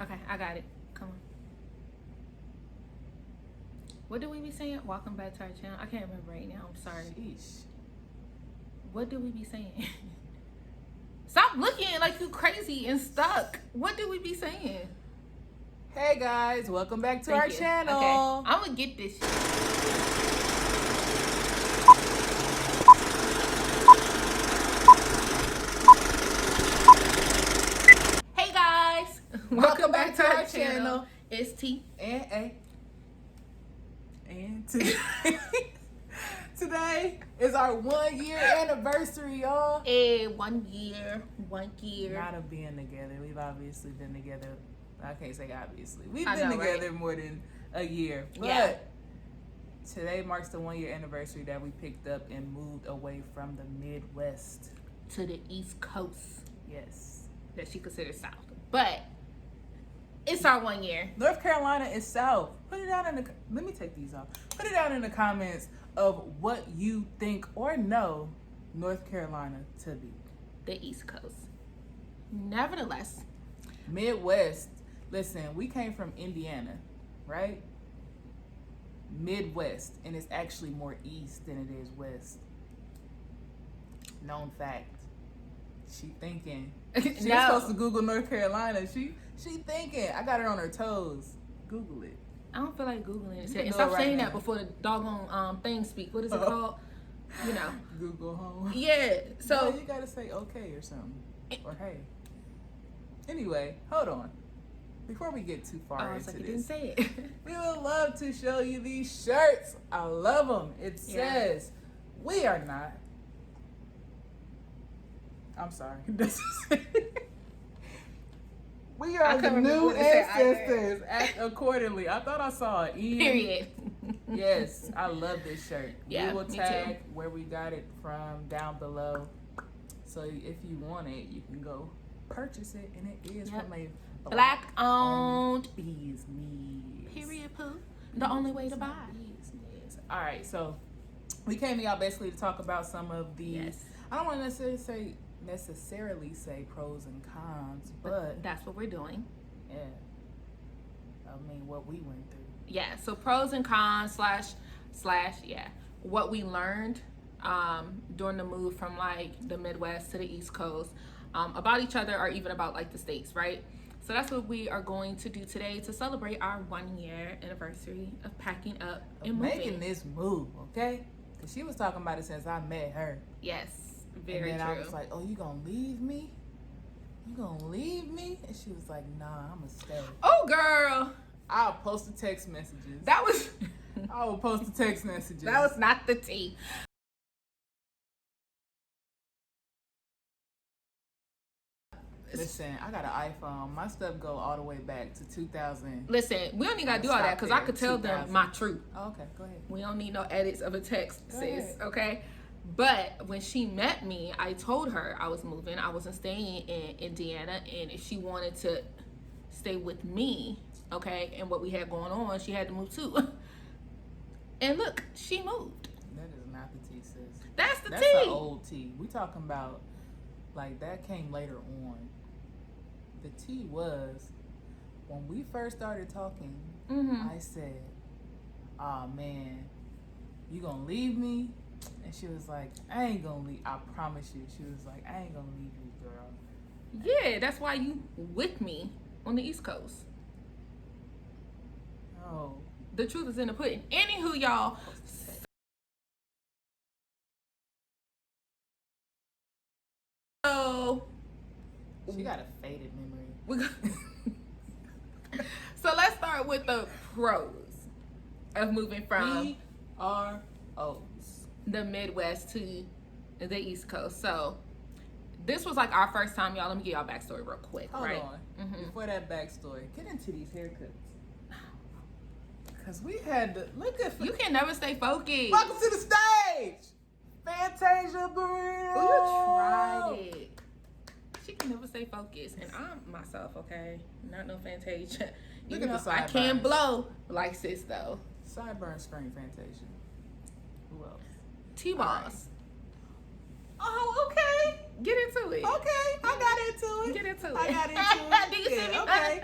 Okay, I got it. Come on. What do we be saying? Welcome back to our channel. I can't remember right now. I'm sorry. Sheesh. What do we be saying? Stop looking like you crazy and stuck. What do we be saying? Hey guys, welcome back to Thank our you. channel. Okay, I'm gonna get this shit. Hey guys, welcome back to our channel. It's T And A. And today is our 1 year anniversary, y'all. 1 year, 1 year. Not of being together. We've obviously been together. I can't say obviously. We've I been know, together right? more than a year. But Yeah. today marks the 1 year anniversary that we picked up and moved away from the Midwest. To the East Coast Yes. that she considers South, but it's our 1 year. North Carolina is South. Put it down in the. Let me take these off. Put it down in the comments of what you think or know North Carolina to be. The East Coast. Nevertheless, Midwest. Listen, we came from Indiana, right? Midwest, and it's actually more east than it is west. Known fact. She thinking. She's No. supposed to Google North Carolina. She thinking. I got her on her toes. Google it. I don't feel like Googling it. You can And do stop it right saying now. that before the doggone thing speak. What is it called? You know. Google home. Yeah. So No, you gotta say okay or something. Or hey. Anyway, hold on. Before we get too far I was into like, you didn't this, say it. we would love to show you these shirts. I love them. It Yeah. says, we are not. I'm sorry. We I are the couldn't remember new what it said either. ancestors. Act accordingly. I thought I saw an E. Period. Yes, I love this shirt. Yeah, We will me tag where we got it from down below. So if you want it, you can go purchase it, and it is Yep. from a Black owned. business. Period. Poo. The only way to buy. Business. All right, so we came to y'all basically to talk about some of the. Yes. I don't want to necessarily say pros and cons, but That's what we're doing. yeah, I mean what we went through. Yeah, so pros and cons slash yeah, what we learned during the move from like the Midwest to the East Coast about each other, or even about like the states, right? So that's what we are going to do today to celebrate our 1 year anniversary of packing up and Making moving. this move, okay? Because she was talking about it since I met her. Yes, very and then true. I was like, oh, you gonna leave me? You gonna leave me? And she was like, nah, I'ma stay. Oh girl, I'll post the text messages. that was I will post the text messages. that was not the tea. Listen, I got an iPhone. My stuff go all the way back to 2000. Listen, we don't even gotta do all that because I could tell them 2000. my truth. Oh, okay, go ahead. We don't need no edits of a text, Go sis. ahead. Okay. But when she met me, I told her I was moving. I wasn't staying in Indiana, and if she wanted to stay with me, okay, and what we had going on, she had to move too. And look, she moved. That is not the tea, sis. That's the That's tea. the old tea. We talking about, like, that came later on. The tea was, when we first started talking, Mm-hmm. I said, oh, man, you gonna leave me? And she was like, I ain't gonna leave. I promise you. She was like, I ain't gonna leave you, girl. Yeah, that's why you with me on the East Coast. Oh. The truth is in the pudding. Anywho, y'all. So She got a faded memory. we go- so let's start with the pros of moving from PROs. the Midwest to the East Coast. So this was like our first time, y'all. Let me give y'all a backstory real quick, Hold right? on. Mhm. Before that backstory, get into these haircuts. Because we had to look at. You can never stay focused. Welcome to the stage, Fantasia Burrito. Oh, you tried it. She can never stay focused, and I'm myself, okay? Not no Fantasia. You Look at know, the I can sideburns. blow like sis though. Sideburn screen Fantasia. Who else? T-Boss. Oh, okay. Get into it. Okay, I got into it. Get into it. I got into it. Do you see Yeah, me? okay.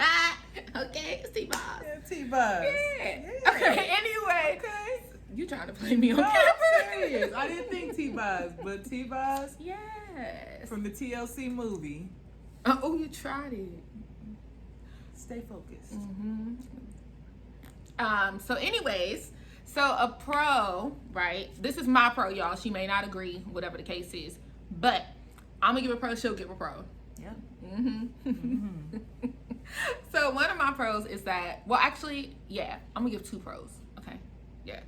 T-Buzz. Yeah. Okay, anyway. Okay. You trying to play me on No, camera? I'm serious. I didn't think T-Buzz, but T-Buzz Yes. from the TLC movie. Oh, you tried it. Stay focused. So anyways, so a pro, right? This is my pro, y'all. She may not agree, whatever the case is, but I'm gonna give a pro, she'll give a pro. Yeah. So one of my pros is that, well, actually, yeah, I'm gonna give two pros. Okay, yeah.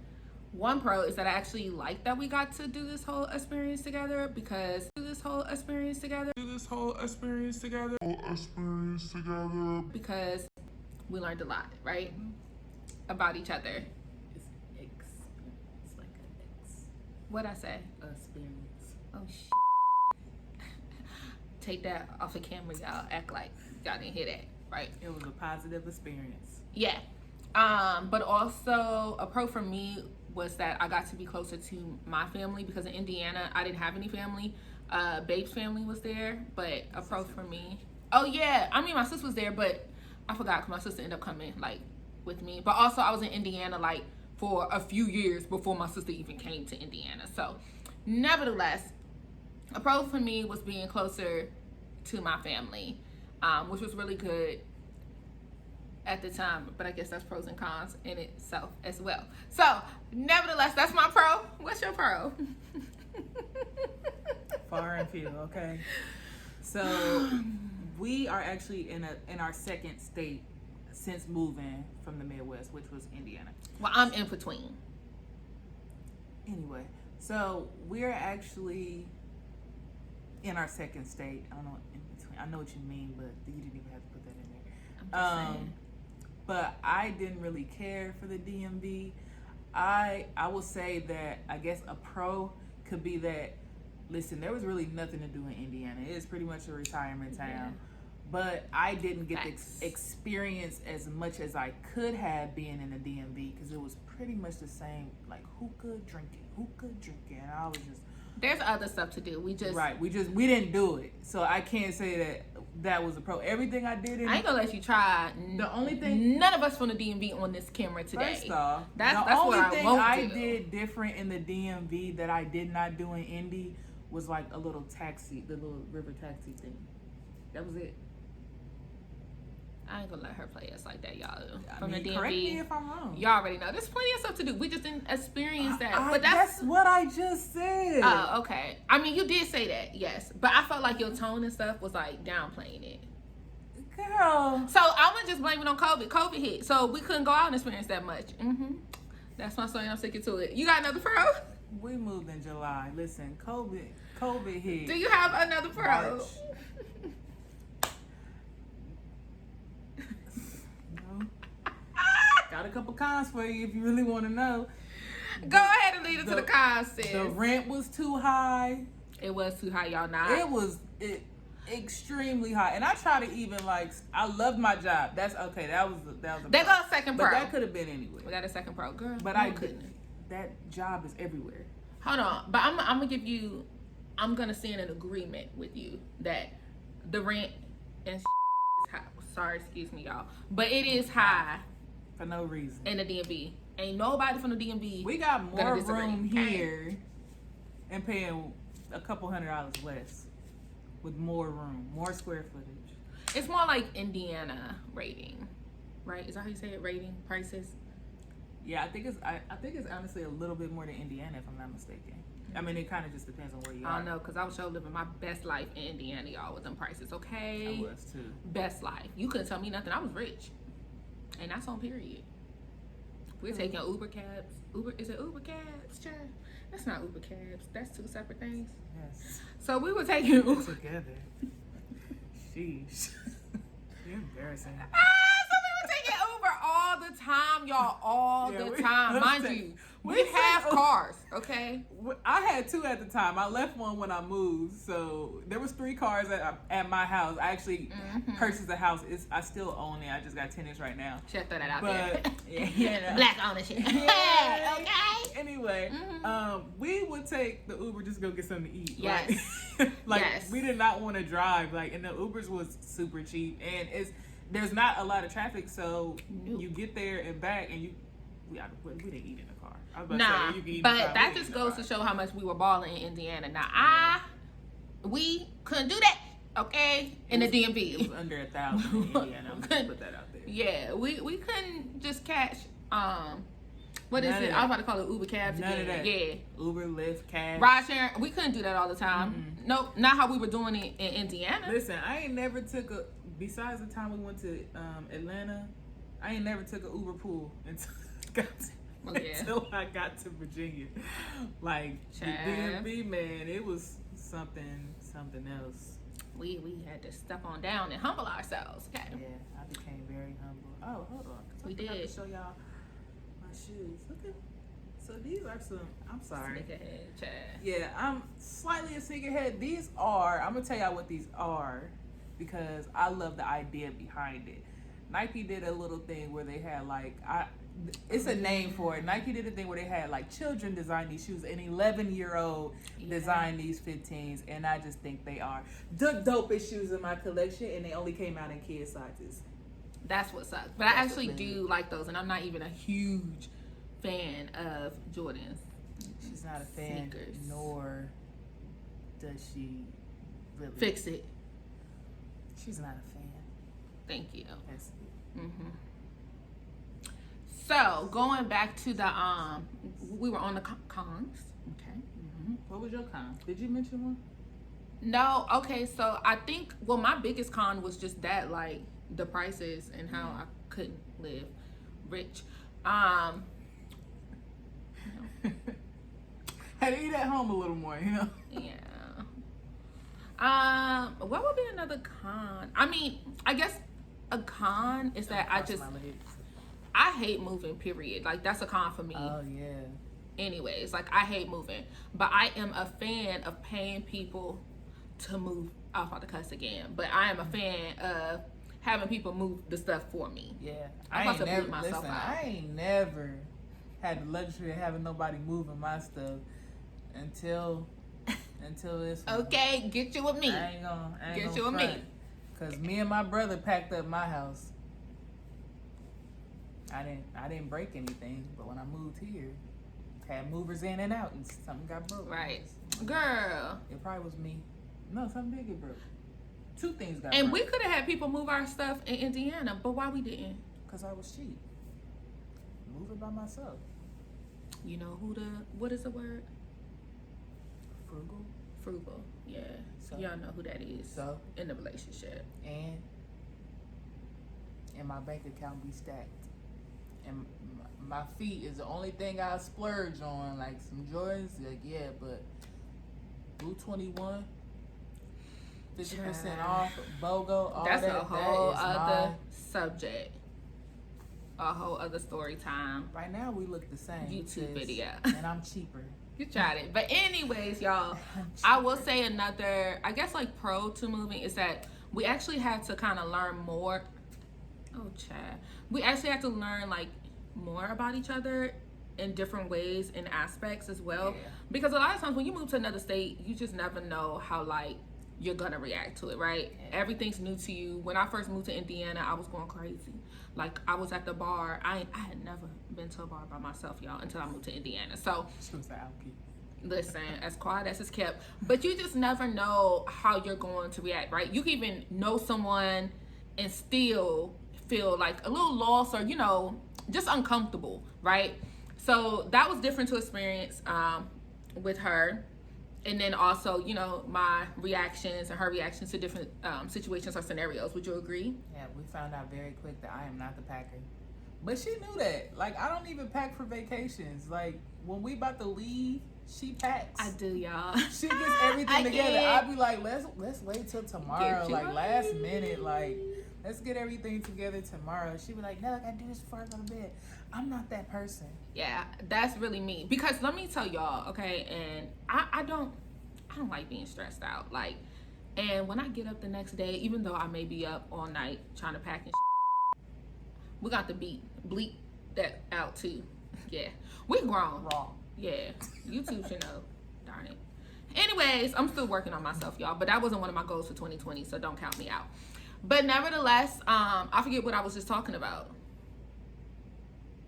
One pro is that I actually like that we got to do this whole experience together because because we learned a lot, right, about each other. It's experience, like an What'd I say? experience. Oh shit. Take that off the camera, y'all. Act like y'all didn't hear that, right? It was a positive experience. Yeah. But also a pro for me was that I got to be closer to my family because in Indiana I didn't have any family. Babe's family was there, but a pro for me. Oh yeah, I mean my sister was there, but I forgot because my sister ended up coming like with me. But also I was in Indiana like for a few years before my sister even came to Indiana. So nevertheless, a pro for me was being closer to my family, which was really good at the time, but I guess that's pros and cons in itself as well. So nevertheless, that's my pro. What's your pro? Far and few, okay. So we are actually in our second state since moving from the Midwest, which was Indiana. Well, I'm in between. Anyway, so we're actually in our second state. I don't know in between. I know what you mean, but you didn't even have to put that in there. I'm just saying. But I didn't really care for the DMV. I will say that I guess a pro could be that, listen, there was really nothing to do in Indiana. It is pretty much a retirement town. Yeah. But I didn't get Facts. to experience as much as I could have being in the DMV because it was pretty much the same, like hookah drinking. And I was just... There's other stuff to do. We didn't do it. So I can't say that was a pro. Everything I did I ain't gonna let you try. The only thing... None of us from the DMV on this camera today. First off, that's the what only I thing won't I do. did different in the DMV that I did not do in Indy was like a little taxi, the little river taxi thing. That was it. I ain't gonna let her play us like that, y'all. I From mean, the correct me DMV. if I'm wrong. Y'all already know. There's plenty of stuff to do. We just didn't experience that. But that's what I just said. Oh, okay. I mean, you did say that, yes. But I felt like your tone and stuff was like downplaying it. Girl. So I'm gonna just blame it on COVID. COVID hit, so we couldn't go out and experience that much. That's my story. I'm sticking to it. You got another pro? We moved in July. Listen, COVID hit. Do you have another pro? March. No. Got a couple cons for you if you really want to know. Go ahead and lead it to the cons, sis. The rent was too high. It was too high, y'all. Not. It was extremely high, and I try to even I loved my job. That's okay. That was a There pro. goes second pro. But that could have been anywhere. We got a second pro, girl. But no, I couldn't. couldn't. That job is everywhere. Hold on, but I'm gonna give you. I'm gonna stand in agreement with you that the rent and is high. Sorry, excuse me, y'all, but it is high For no reason. in the DMV. Ain't nobody from the DMV. We got more gonna disagree. room here and paying a couple $100 less with more room, more square footage. It's more like Indiana rating, right? Is that how you say it? Rating prices. Yeah, I think it's honestly a little bit more than Indiana, if I'm not mistaken. I mean, it kind of just depends on where you are. I don't know, because I was sure living my best life in Indiana, y'all, with them prices, okay? I was too. Best life. You couldn't tell me nothing. I was rich. And that's on period. We're taking Uber cabs. Is it Uber cabs, child? That's not Uber cabs. That's two separate things. Yes. So we were taking Uber. Together. Sheesh. You're embarrassing. So we were taking Uber all the time, y'all, all Yeah, the time. Mind you, we have cars, okay? I had two at the time. I left one when I moved, so there was 3 cars at my house. I actually purchased the house. I still own it. I just got tenants right now. Should throw that out But there. yeah, Black ownership. Yeah. Okay. Anyway, we would take the Uber just to go get something to eat. Yes. Like Yes. we did not want to drive. Like, and the Ubers was super cheap, and there's not a lot of traffic, so Nope. you get there and back, and we didn't eat in the car. I was about Nah, to say, you can eat in but the car, that we just ate in the goes car. to show how much we were balling in Indiana. We couldn't do that, okay? In the It DMV. was under 1,000 in Indiana. I'm gonna put that out there. Yeah, we couldn't just catch what is None it? of I was that. about to call it Uber cabs None again. of that. Yeah. Uber, Lyft, Cash. Ride sharing, we couldn't do that all the time. Nope, not how we were doing it in Indiana. Listen, I ain't never took a. Besides the time we went to Atlanta, I ain't never took an Uber pool until I got to Virginia. Like the Child. DMV, man, it was something else. We had to step on down and humble ourselves. Okay. Yeah, I became very humble. Oh, hold on. 'cause We I forgot did. to show y'all my shoes. Look at. So these are some. I'm sorry. Sneakerhead, child. Yeah, I'm slightly a sneakerhead. These are, I'm gonna tell y'all what these are because I love the idea behind it. Nike did a little thing where they had like, it's a name for it. Nike did a thing where they had like children design these shoes, an 11-year-old design these 15s, and I just think they are the dopest shoes in my collection, and they only came out in kid sizes. That's what sucks. But I That's actually what made do like those, and I'm not even a huge fan of Jordans. She's not a fan, Sneakers. nor does she really. Fix it. She's not a fan. Thank you. That's So going back to the we were on the cons. Okay. What was your con? Did you mention one? No. Okay. So I think my biggest con was just that, like the prices and how I couldn't live rich. Had to eat at home a little more, you know. Yeah. What would be another con? I mean, I guess a con is that I hate moving, period. Like that's a con for me. Oh yeah. Anyways, like I hate moving. But I am a fan of paying people to move. I was about to cuss again. But I am a fan of having people move the stuff for me. Yeah. I'm I about ain't to bleep never myself listen, out. I ain't never had the luxury of having nobody moving my stuff until this one. Okay, get you with me. I ain't gonna Get you with me. Cause me and my brother packed up my house. I didn't break anything, but when I moved here, had movers in and out, and something got broke. Right. Girl. It probably was me. No, something did get broke. 2 things got And broke. we could have had people move our stuff in Indiana, but why we didn't? Cause I was cheap. Moving by myself. You know what is the word? Frugal. Frugal. Yeah. So- Y'all know who that is. So In the relationship. and my bank account be stacked. And my feet is the only thing I splurge on, like some Jordans, like yeah, but Blue 21, 50% off, BOGO, all That's that. a whole that is other my, subject. A whole other story time. right now we look the same. YouTube sis, video. And I'm cheaper. You tried it. But anyways, y'all, I will say another, I guess like pro to moving is that we actually had to kind of learn more. Oh, Chad. We actually had to learn like more about each other in different ways and aspects as well. Yeah. Because a lot of times when you move to another state, you just never know how like you're gonna react to it, right? Yeah. Everything's new to you. When I first moved to Indiana, I was going crazy. Like I was at the bar. I had never been to a bar by myself, y'all, until I moved to Indiana. So She was an outkeep. listen, as quiet as it's kept, but you just never know how you're going to react, right? You can even know someone and still feel like a little lost or, you know, just uncomfortable, right? So that was different to experience with her. And then also, you know, my reactions and her reactions to different situations or scenarios. Would you agree? Yeah, we found out very quick that I am not the packer. But she knew that. Like, I don't even pack for vacations. Like, when we about to leave, she packs. I do, y'all. She gets everything I together. get it. I'd be like, let's wait till tomorrow. Get you Like, right. last minute, like, let's get everything together tomorrow. She'd be like, no, I gotta do this before I go to bed. I'm not that person. Yeah, that's really me. Because let me tell y'all, okay, and I don't like being stressed out. Like, and when I get up the next day, even though I may be up all night trying to pack and we got to bleep that out too. Yeah, we grown. Wrong. Yeah, YouTube should know. Darn it. Anyways, I'm still working on myself, y'all. But that wasn't one of my goals for 2020, so don't count me out. But nevertheless, I forget what I was just talking about.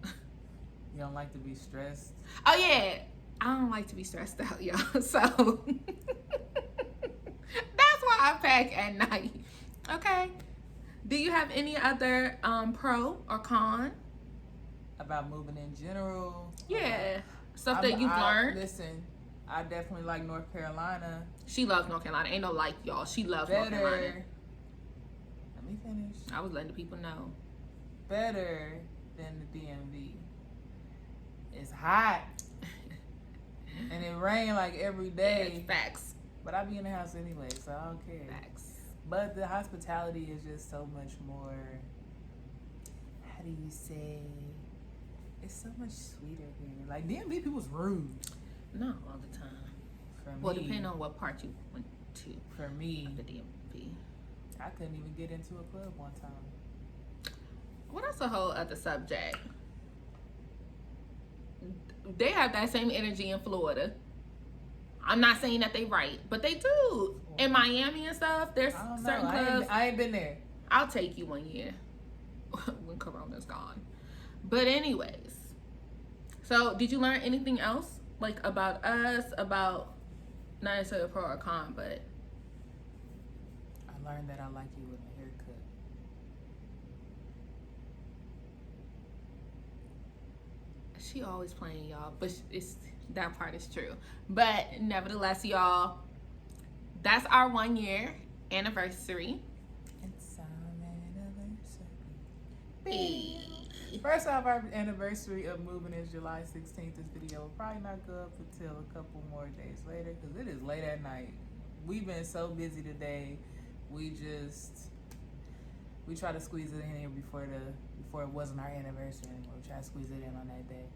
You don't like to be stressed? Oh yeah, I don't like to be stressed out, y'all. So that's why I pack at night. Okay. Do you have any other pro or con? About moving in general? Yeah, stuff that you've learned. Listen, I definitely like North Carolina. She loves North Carolina. Ain't no like, y'all. She loves North Carolina. Let me finish. I was letting the people know. Better than the DMV. It's hot. And it rain like every day. It's facts. But I be in the house anyway, so I don't care. Facts. But the hospitality is just so much more, how do you say, it's so much sweeter here. Like DMV people's rude. Not all the time. Well, depending on what part you went to. For me, of the DMV. I couldn't even get into a club one time. Well, that's a whole other subject. They have that same energy in Florida. I'm not saying that they right, but they do. In Miami and stuff, there's certain clubs. I ain't been there. I'll take you one year when Corona's gone. But anyways, so did you learn anything else, like about us, about not necessarily a pro or con, but I learned that I like you with a haircut. she always playing, y'all, but it's that part is true. But nevertheless, y'all, that's our 1 year anniversary. It's our anniversary. Hey. First off, our anniversary of moving is July 16th. This video will probably not go up until a couple more days later because it is late at night. We've been so busy today. We try to squeeze it in here before it wasn't our anniversary anymore. We try to squeeze it in on that day.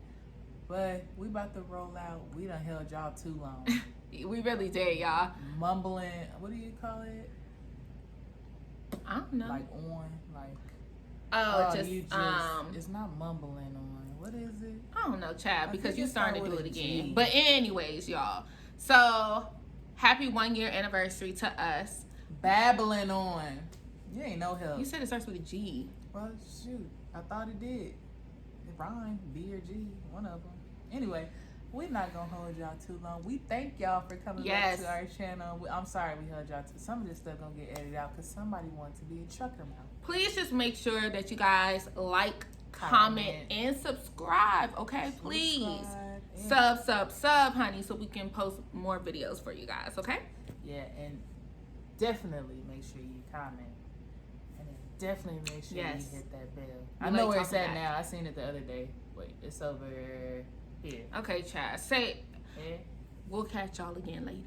But we about to roll out. We done held y'all too long. We really did, y'all. Mumbling. What do you call it? I don't know. Like on, like. Just it's not mumbling on. What is it? I don't know, Chad, because you started starting to do it again. G. But anyways, y'all. So happy 1 year anniversary to us. Babbling on. You ain't no help. You said it starts with a G. Well, shoot. I thought it did. It rhymed. B or G. One of them. Anyway, we're not going to hold y'all too long. We thank y'all for coming back to our channel. I'm sorry we held y'all too. Some of this stuff going to get edited out because somebody wants to be a trucker mouth. Please just make sure that you guys like, comment, and subscribe. Okay, please. Sub, honey, so we can post more videos for you guys. Okay? Yeah, and definitely make sure you comment. And then definitely make sure you hit that bell. I know where it's at now. I seen it the other day. Wait, it's over here. Okay, Chad. Say, we'll catch y'all again later.